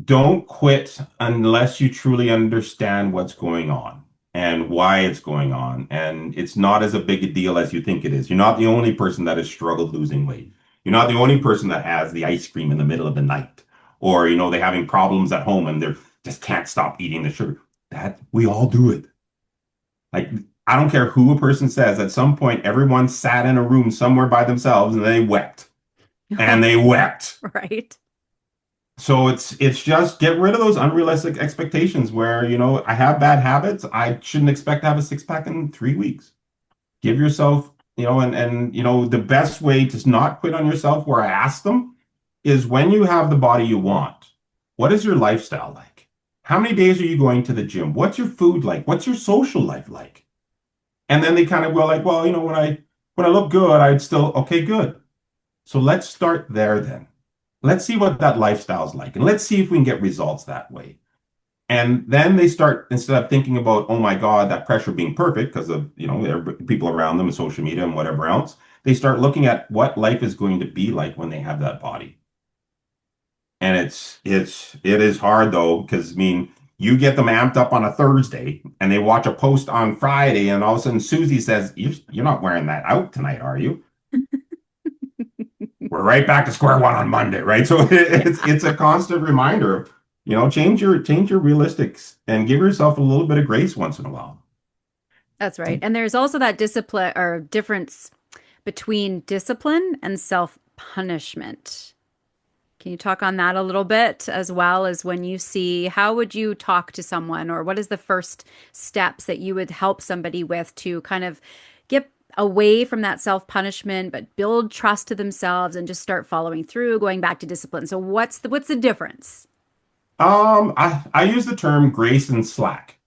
don't quit unless you truly understand what's going on and why it's going on. And it's not as a big a deal as you think it is. You're not the only person that has struggled losing weight. You're not the only person that has the ice cream in the middle of the night, or they're having problems at home and they're just can't stop eating the sugar. That we all do it. Like I don't care who a person says, at some point everyone sat in a room somewhere by themselves and they wept. And they wept. Right. So it's just get rid of those unrealistic expectations where, I have bad habits. I shouldn't expect to have a six pack in 3 weeks. Give yourself, the best way to not quit on yourself, where I ask them, is when you have the body you want, what is your lifestyle like? How many days are you going to the gym? What's your food like? What's your social life like? And then they kind of go like, well, when I look good, I'd still, okay, good. So let's start there then. Let's see what that lifestyle's like, and let's see if we can get results that way. And then they start, instead of thinking about, oh my God, that pressure being perfect because of, people around them and social media and whatever else, they start looking at what life is going to be like when they have that body. And it is hard though, because you get them amped up on a Thursday and they watch a post on Friday, and all of a sudden Susie says, you're not wearing that out tonight, are you? We're right back to square one on Monday, right? So it's Yeah, it's a constant reminder of, change your realistics and give yourself a little bit of grace once in a while. that's right. And there's also that discipline or difference between discipline and self-punishment. Can you talk on that a little bit, as well as when you see how would you talk to someone, or what is the first steps that you would help somebody with to kind of get away from that self-punishment but build trust to themselves and just start following through, going back to discipline. So what's the difference? I use the term grace and slack.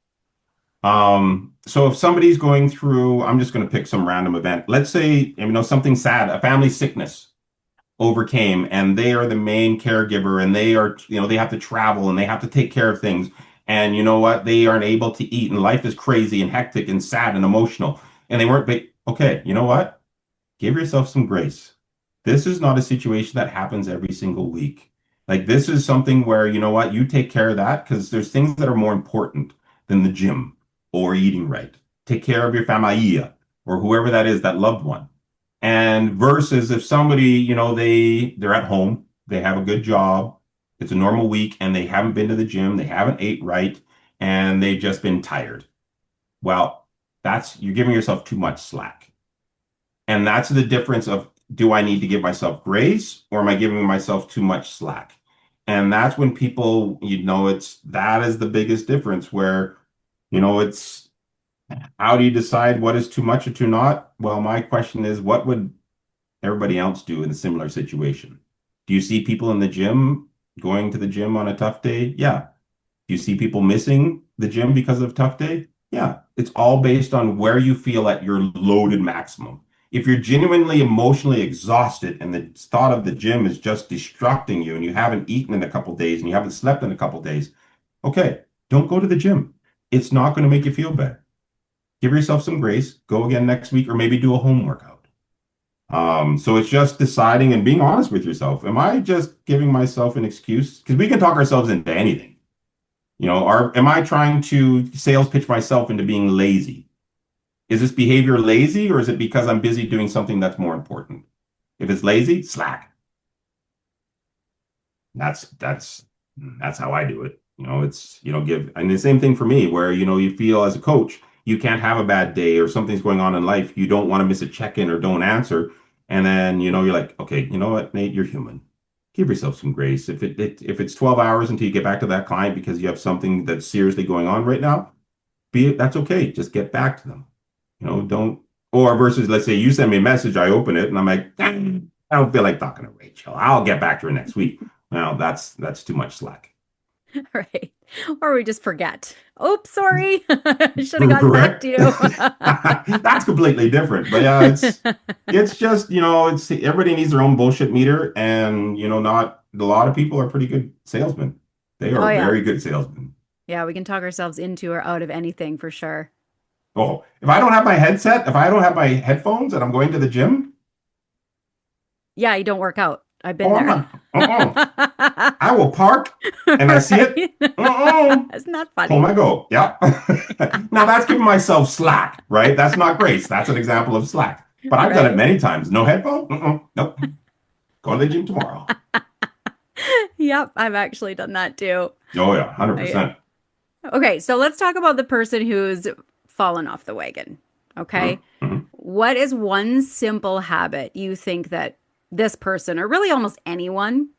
So if somebody's going through, I'm just going to pick some random event. Let's say, something sad, a family sickness overcame, and they are the main caregiver, and they have to travel and they have to take care of things. And you know what? They aren't able to eat, and life is crazy and hectic and sad and emotional. And they weren't, okay, you know what? Give yourself some grace. This is not a situation that happens every single week. Like, this is something where, you know what, you take care of that, because there's things that are more important than the gym or eating right. Take care of your familia or whoever that is, that loved one. And versus if somebody, they're at home, they have a good job, it's a normal week, and they haven't been to the gym, they haven't ate right, and they've just been tired. Well, that's you're giving yourself too much slack. And that's the difference of, do I need to give myself grace, or am I giving myself too much slack? And that's when people, that is the biggest difference where, it's how do you decide what is too much or too not? Well, my question is, what would everybody else do in a similar situation? Do you see people in the gym going to the gym on a tough day? Yeah. Do you see people missing the gym because of tough day? Yeah. It's all based on where you feel at your loaded maximum. If you're genuinely emotionally exhausted and the thought of the gym is just destructing you, and you haven't eaten in a couple days and you haven't slept in a couple days, okay, don't go to the gym. It's not going to make you feel better. Give yourself some grace. Go again next week, or maybe do a home workout. So it's just deciding and being honest with yourself. Am I just giving myself an excuse? Because we can talk ourselves into anything. Am I trying to sales pitch myself into being lazy? Is this behavior lazy, or is it because I'm busy doing something that's more important? If it's lazy, slack. That's how I do it. It's, give, and the same thing for me, where, you feel as a coach, you can't have a bad day or something's going on in life. You don't want to miss a check-in or don't answer. And then, you're like, okay, you know what, Nate, you're human. Give yourself some grace. If it's 12 hours until you get back to that client because you have something that's seriously going on right now, that's okay. Just get back to them. Don't, or versus, let's say you send me a message, I open it and I'm like, "Dang, I don't feel like talking to Rachel. I'll get back to her next week." Now that's too much slack. Right. Or we just forget. Oops, sorry. I should have gotten back Correct. to you. That's completely different. But yeah, it's just, it's everybody needs their own bullshit meter, and not a lot of people are pretty good salesmen. They Oh are yeah. very good salesmen. Yeah, we can talk ourselves into or out of anything for sure. Oh, if I don't have my headset, if I don't have my headphones and I'm going to the gym, Yeah, you don't work out. I've been oh, I'm there. not. I will park and I see it. Right? Uh-uh. Isn't that Home funny? I go. Yeah. Now that's giving myself slack, right? That's not grace. That's an example of slack. But I've done it Right? many times. No headphone? Nope. Go to the gym tomorrow. Yep, I've actually done that too. Oh yeah, I, 100%. okay, so let's talk about the person who's fallen off the wagon. Okay. Mm-hmm. What is one simple habit you think that this person, or really almost anyone,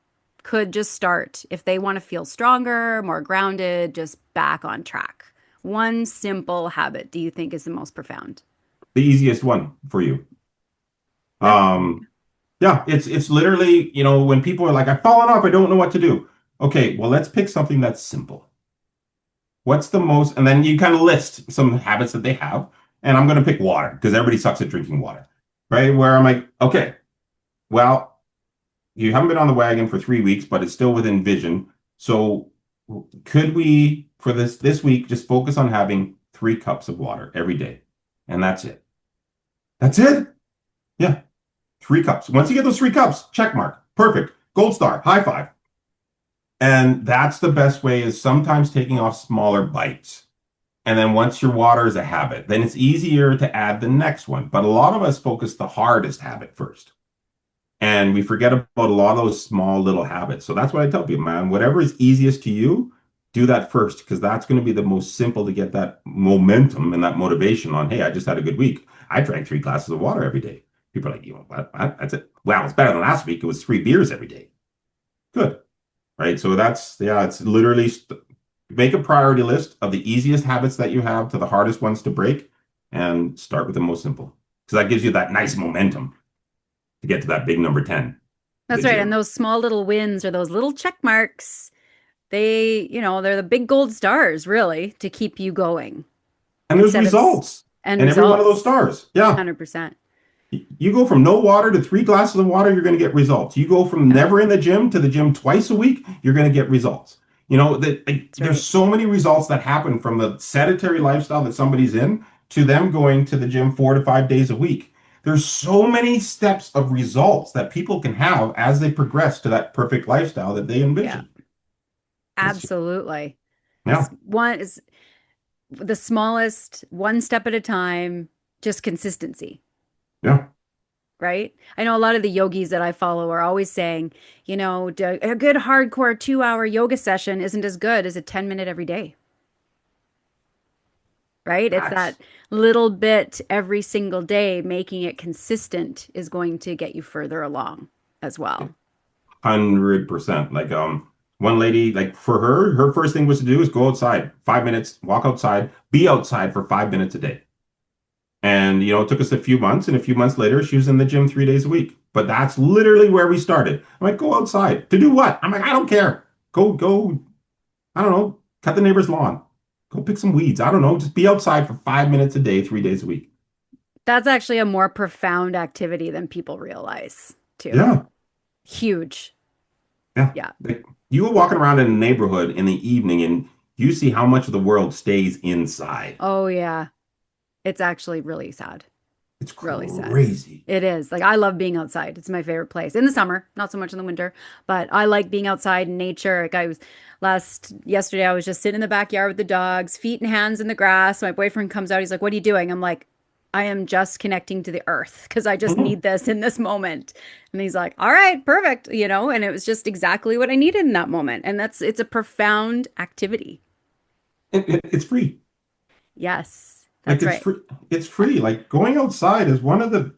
could just start if they want to feel stronger, more grounded, just back on track? One simple habit do you think is the most profound? The easiest one for you. Yeah. Um, yeah, it's literally, when people are like, I've fallen off, I don't know what to do. Okay, well, let's pick something that's simple. What's the most, and then you kind of list some habits that they have. And I'm going to pick water because everybody sucks at drinking water, right? Where I'm like, okay, well, you haven't been on the wagon for 3 weeks, but it's still within vision. So could we, for this week, just focus on having 3 cups of water every day? And that's it. That's it. Yeah, 3 cups. Once you get those 3 cups, check mark. Perfect. Gold star. High five. And that's the best way is sometimes taking off smaller bites. And then once your water is a habit, then it's easier to add the next one. But a lot of us focus the hardest habit first. And we forget about a lot of those small little habits. So that's what I tell people, man. Whatever is easiest to you, do that first, because that's going to be the most simple to get that momentum and that motivation on, hey, I just had a good week. I drank 3 glasses of water every day. People are like, what? That's it. Wow, it's better than last week. It was 3 beers every day. Good. Right. So yeah, it's literally make a priority list of the easiest habits that you have to the hardest ones to break and start with the most simple. Because that gives you that nice momentum to get to that big number 10, the That's right. And gym. those small little wins or those little check marks, they're the big gold stars, really, to keep you going And there's instead of results end in every one of those results. stars. Yeah. 100%. You go from no water to 3 glasses of water, you're going to get results. You go from Yeah, never in the gym to the gym twice a week, you're going to get results. That like, that's there's right. so many results that happen from the sedentary lifestyle that somebody's in to them going to the gym 4 to 5 days a week. There's so many steps of results that people can have as they progress to that perfect lifestyle that they Yeah, envision. It's absolutely. yeah, One is the smallest, one step at a time, just consistency, yeah. right? I know a lot of the yogis that I follow are always saying, a good hardcore 2 hour yoga session isn't as good as a 10-minute every day, right? It's That's that little bit every single day, making it consistent is going to get you further along as well. 100%. Like one lady, like for her first thing was to do is go outside, 5 minutes, walk outside, be outside for 5 minutes a day. And it took us a few months, and a few months later, she was in the gym 3 days a week. But that's literally where we started. I'm like, go outside to do what? I'm like, I don't care. Go, I don't know, cut the neighbor's lawn. Go pick some weeds. I don't know. Just be outside for 5 minutes a day, 3 days a week. That's actually a more profound activity than people realize, too. Yeah, Huge. yeah. Yeah. Like, you go walking around in a neighborhood in the evening, and you see how much of the world stays inside. Oh, yeah. It's actually really sad. It's Really sad. crazy. It is. Like I love being outside. It's my favorite place. In the summer, not so much in the winter, but I like being outside in nature. Like I was yesterday I was just sitting in the backyard with the dogs, feet and hands in the grass. My boyfriend comes out. He's like, "What are you doing?" I'm like, "I am just connecting to the earth because I just Mhm. need this in this moment." And he's like, "All right, perfect." And it was just exactly what I needed in that moment. And it's a profound activity. It's free. Yes. Like That's right. it's free. Like going outside is one of the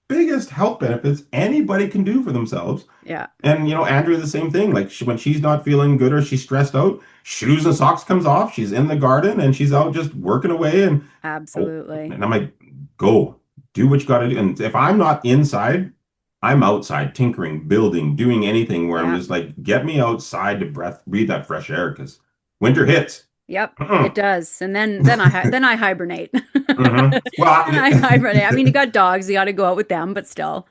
biggest health benefits anybody can do for themselves. Yeah. And Andrea, the same thing. Like when she's not feeling good or she's stressed out, shoes and socks comes off. She's in the garden and she's out just working away. Absolutely. And I'm like, go do what you got to do. And if I'm not inside, I'm outside tinkering, building, doing anything where I'm Yeah. just like, get me outside to breathe that fresh air because winter hits. Yep, it Mm-mm. does. And then I hibernate. Well, Then I hibernate. I mean, you got dogs, you got to go out with them, but still.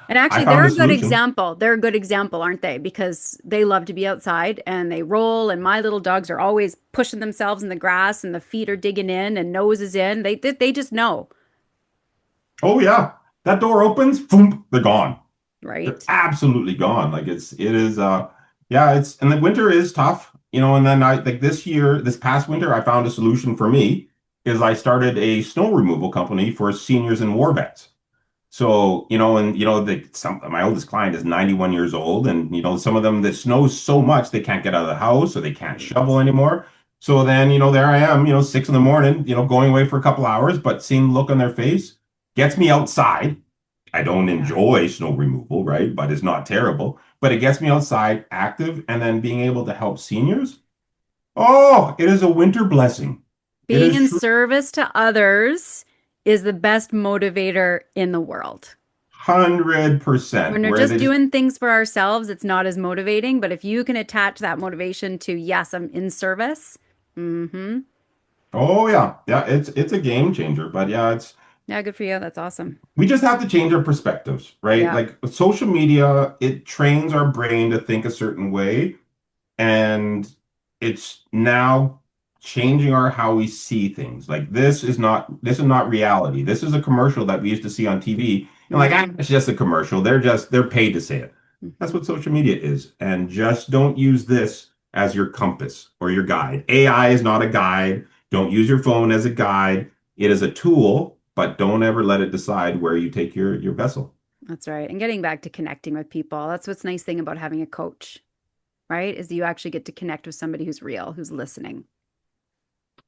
And I actually, found they're a a good solution. example. They're a good example, aren't they? Because they love to be outside and they roll, and my little dogs are always pushing themselves in the grass, and the feet are digging in, and nose is in. They just know, Oh yeah, that door opens, boom, they're gone. They're right? absolutely gone. Like it is yeah, and the winter is tough, and then I like this past winter I found a solution for me is I started a snow removal company for seniors and war vets. So, my oldest client is 91 years old, and some of them that snows so much they can't get out of the house or they can't shovel Right. anymore. So then, there I am, 6 in the morning, going away for a couple hours, but seeing the look on their face gets me outside. I don't Yeah. enjoy snow removal, right? But it's not terrible. But it gets me outside active and then being able to help seniors. Oh, it is a winter blessing. It Being is in true service to others is the best motivator in the world. 100%. When we're Where just they just, doing things for ourselves, it's not as motivating. But if you can attach that motivation to, yes, I'm in service. Mm-hmm. oh yeah, yeah, it's a game changer. But yeah, it's Yeah, good for you. That's awesome. we just have to change our perspectives, right? Yeah. Like with social media, it trains our brain to think a certain way. And it's now changing our how we see things. Like this is not reality. This is a commercial that we used to see on TV, and like Mm-hmm. it's just a commercial. They're paid to say it. That's Mm-hmm. what social media is. And just don't use this as your compass or your guide. AI is not a guide. Don't use your phone as a guide. It is a tool, but don't ever let it decide where you take your vessel. That's right. And getting back to connecting with people. That's what's nice thing about having a coach, right? Is you actually get to connect with somebody who's real, who's listening.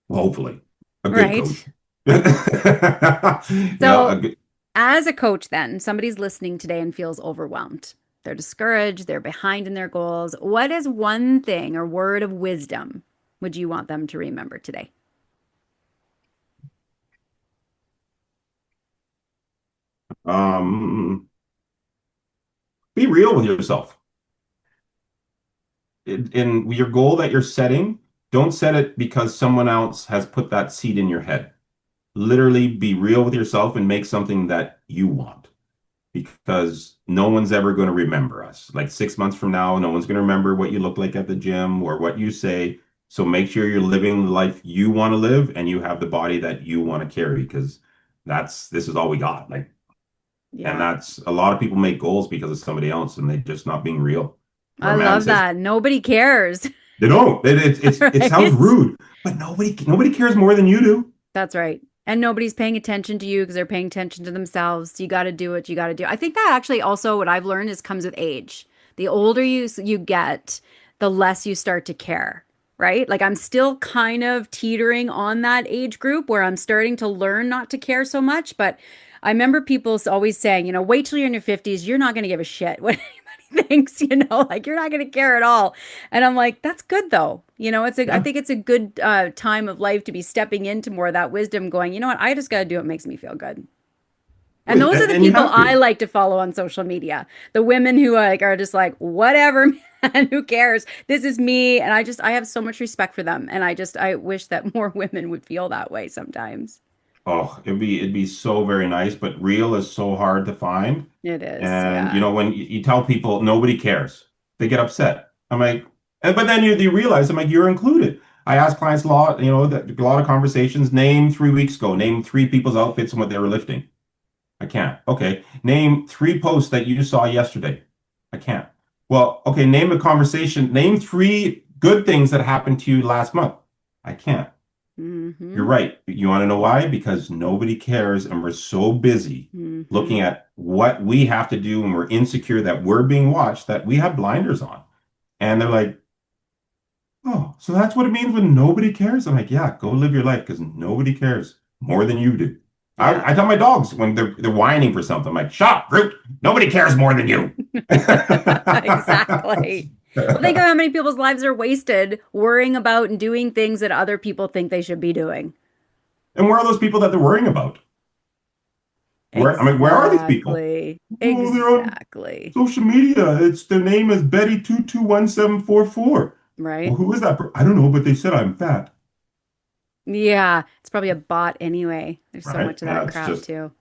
Hopefully, a good coach. Right. Yeah, a So, good. as a coach, then somebody's listening today and feels overwhelmed. They're discouraged, they're behind in their goals. What is one thing or word of wisdom would you want them to remember today? Um, be real with yourself. In your goal that you're setting, don't set it because someone else has put that seed in your head. Literally be real with yourself and make something that you want because no one's ever going to remember us. Like 6 months from now, no one's going to remember what you look like at the gym or what you say. So make sure you're living the life you want to live and you have the body that you want to carry because this is all we got. Like, and Yeah, that's a lot of people make goals because of somebody else and they're just not being real. Where I a man love says, that. Nobody cares, they don't. It sounds right? rude, but nobody cares more than you do. That's right. And nobody's paying attention to you because they're paying attention to themselves. You got to do what you got to do. I think that actually also what I've learned is comes with age. The older you get, the less you start to care, right? Like I'm still kind of teetering on that age group where I'm starting to learn not to care so much, but I remember people always saying, wait till you're in your 50s, you're not going to give a shit what anybody thinks, like you're not going to care at all. And I'm like, that's good though. I Yeah. think it's a good time of life to be stepping into more of that wisdom, going, you know what, I just got to do what makes me feel good. And Wait, those are the and you people have I to. like to follow on social media. The women who like are just like, whatever, man, who cares? This is me. And I have so much respect for them. And I wish that more women would feel that way sometimes. Oh, it'd be so very nice, but real is so hard to find. It is. And Yeah. when you tell people nobody cares, they get upset. I'm like, but then you realize I'm like you're included. I ask clients a lot, that a lot of conversations. Name 3 weeks ago, name three people's outfits and what they were lifting. I can't. Okay. Name three posts that you saw yesterday. I can't. Well, okay, name a conversation. Name three good things that happened to you last month. I can't. You're Mm-hmm. right. You want to know why? Because nobody cares and we're so busy looking Mm-hmm. at what we have to do and we're insecure that we're being watched that we have blinders on. And they're like, oh, so that's what it means when nobody cares? I'm like, yeah, go live your life because nobody cares more than you do. Yeah. I tell my dogs when they're whining for something, I'm like, shut up, Groot. Nobody cares more than you. Exactly. Well, think of how many people's lives are wasted worrying about and doing things that other people think they should be doing. And where are those people that they're worrying about? Where are these people? Exactly. Oh, they're on Exactly. social media. It's their name is Betty221744. Well, Right? who is that? I don't know, but they said I'm fat, Yeah. It's probably a bot anyway. There's so right? much of Yeah, that it's crap just too.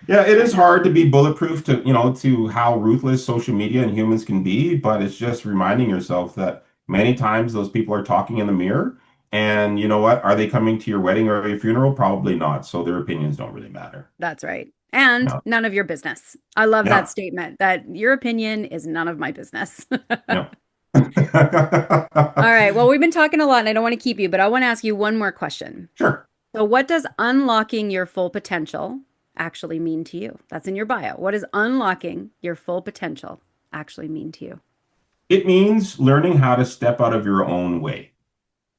yeah, it I is know. hard to be bulletproof to how ruthless social media and humans can be, but it's just reminding yourself that many times those people are talking in the mirror, and you know what? Are they coming to your wedding or your funeral? Probably not. So their opinions don't really matter. That's right. And Yeah, none of your business. I love that yeah, statement that your opinion is none of my business. yeah. All right. Well, we've been talking a lot and I don't want to keep you, but I want to ask you one more question. Sure. So, what does unlocking your full potential actually mean to you? That's in your bio. What does unlocking your full potential actually mean to you? It means learning how to step out of your own way.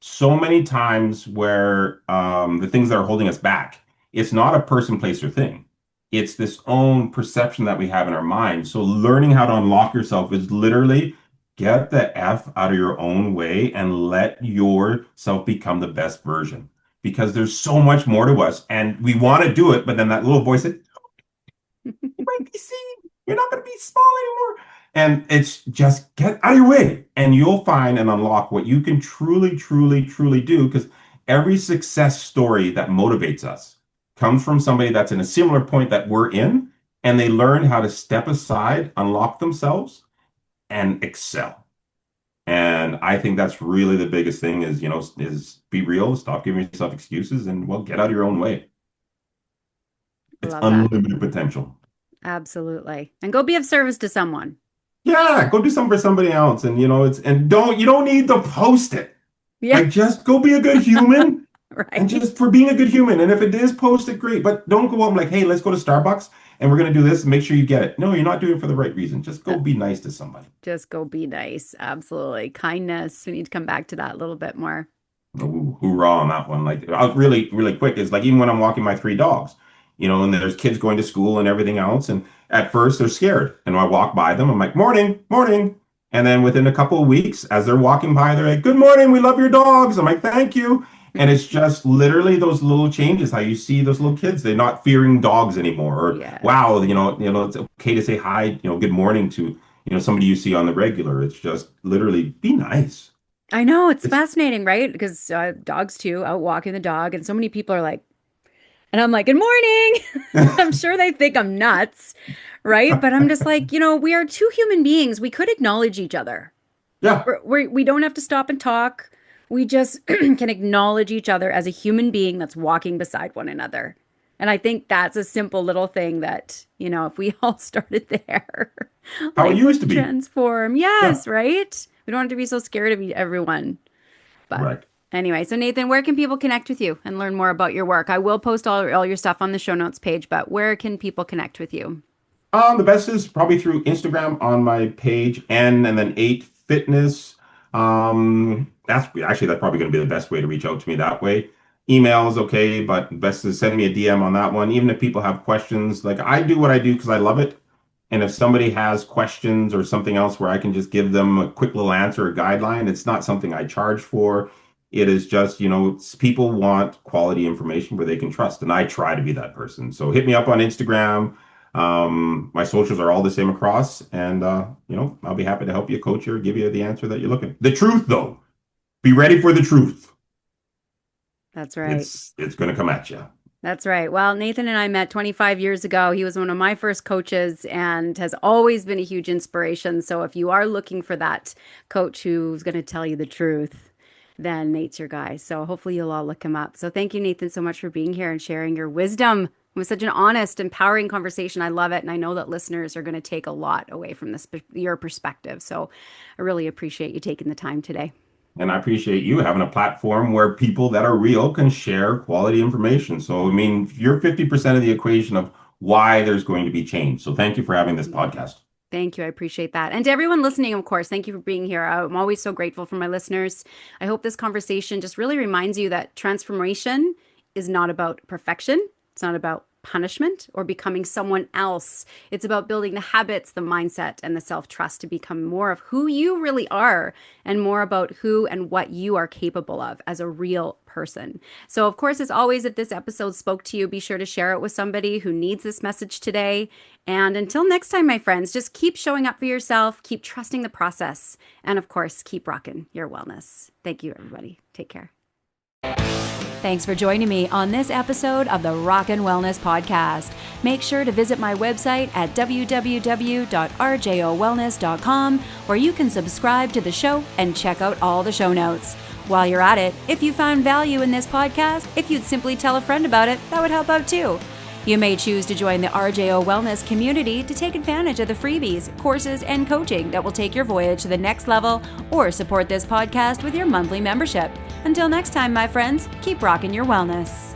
So many times where the things that are holding us back, it's not a person, place, or thing. It's this own perception that we have in our mind. So learning how to unlock yourself is literally get the F out of your own way and let yourself become the best version. Because there's so much more to us and we want to do it, but then that little voice said, you might be seen. You're not going to be small anymore. And it's just get out of your way and you'll find and unlock what you can truly, truly, truly do. Because every success story that motivates us comes from somebody that's in a similar point that we're in, and they learn how to step aside, unlock themselves, and excel. And I think that's really the biggest thing is, is be real, stop giving yourself excuses, and well, get out of your own way. It's Love that. unlimited potential. Absolutely. And go be of service to someone. Yeah, go do something for somebody else. And it's and don't you don't need to post it. Yeah. Like just go be a good human and Right. just for being a good human. And if it is post it, great. But don't go out and like, hey, let's go to Starbucks and we're gonna do this and make sure you get it. No, you're not doing it for the right reason. Just Uh, go be nice to somebody. Just go be nice. Absolutely. Kindness. We need to come back to that a little bit more. Ooh, hoorah on that one. Like I was really, really quick is like even when I'm walking my three dogs, and there's kids going to school and everything else. And at first they're scared. And I walk by them, I'm like, morning, morning. And then within a couple of weeks, as they're walking by, they're like, good morning, we love your dogs. I'm like, thank you. And it's just literally those little changes, how you see those little kids, they're not fearing dogs anymore. Or Yes. wow, it's okay to say hi, good morning to, somebody you see on the regular. It's just literally be nice. I know it's It's fascinating, right? Because dogs too, out walking the dog, and so many people are like, and I'm like, good morning. I'm sure they think I'm nuts, right? But I'm just like, we are two human beings. We could acknowledge each other. yeah. We don't have to stop and talk. We just can acknowledge each other as a human being that's walking beside one another. And I think that's a simple little thing that, if we all started there, How it life used to would be. transform. Yeah, Yes, right? We don't have to be so scared of everyone. But right. anyway, so Nathan, where can people connect with you and learn more about your work? I will post all your stuff on the show notes page, but where can people connect with you? The best is probably through Instagram on my page, and then 8 Fitness. That's probably going to be the best way to reach out to me that way. Email is okay, but best is send me a DM on that one. Even if people have questions, like I do what I do because I love it. And if somebody has questions or something else where I can just give them a quick little answer or guideline, it's not something I charge for. It is just, people want quality information where they can trust. And I try to be that person. So hit me up on Instagram. My socials are all the same across. And, I'll be happy to help you, coach you, or give you the answer that you're looking. The truth, though, be ready for the truth. That's right. It's going to come at you. That's right. Well, Nathan and I met 25 years ago. He was one of my first coaches and has always been a huge inspiration. So if you are looking for that coach who's going to tell you the truth, then Nate's your guy. So hopefully you'll all look him up. So thank you, Nathan, so much for being here and sharing your wisdom. It was such an honest, empowering conversation. I love it. And I know that listeners are going to take a lot away from your perspective. So I really appreciate you taking the time today. And I appreciate you having a platform where people that are real can share quality information. So, I mean, you're 50% of the equation of why there's going to be change. So, thank you for having this podcast. Thank you. I appreciate that. And to everyone listening, of course, thank you for being here. I'm always so grateful for my listeners. I hope this conversation just really reminds you that transformation is not about perfection. It's not about punishment or becoming someone else. It's about building the habits, the mindset, and the self-trust to become more of who you really are and more about who and what you are capable of as a real person. So, of course, as always, if this episode spoke to you, be sure to share it with somebody who needs this message today. And until next time, my friends, just keep showing up for yourself, keep trusting the process, and of course, keep rocking your wellness. Thank you, everybody. Take care. Thanks for joining me on this episode of the Rockin' Wellness Podcast. Make sure to visit my website at www.rjowellness.com, where you can subscribe to the show and check out all the show notes. While you're at it, if you found value in this podcast, if you'd simply tell a friend about it, that would help out too. You may choose to join the R.J.O Wellness community to take advantage of the freebies, courses, and coaching that will take your voyage to the next level, or support this podcast with your monthly membership. Until next time, my friends, keep rocking your wellness.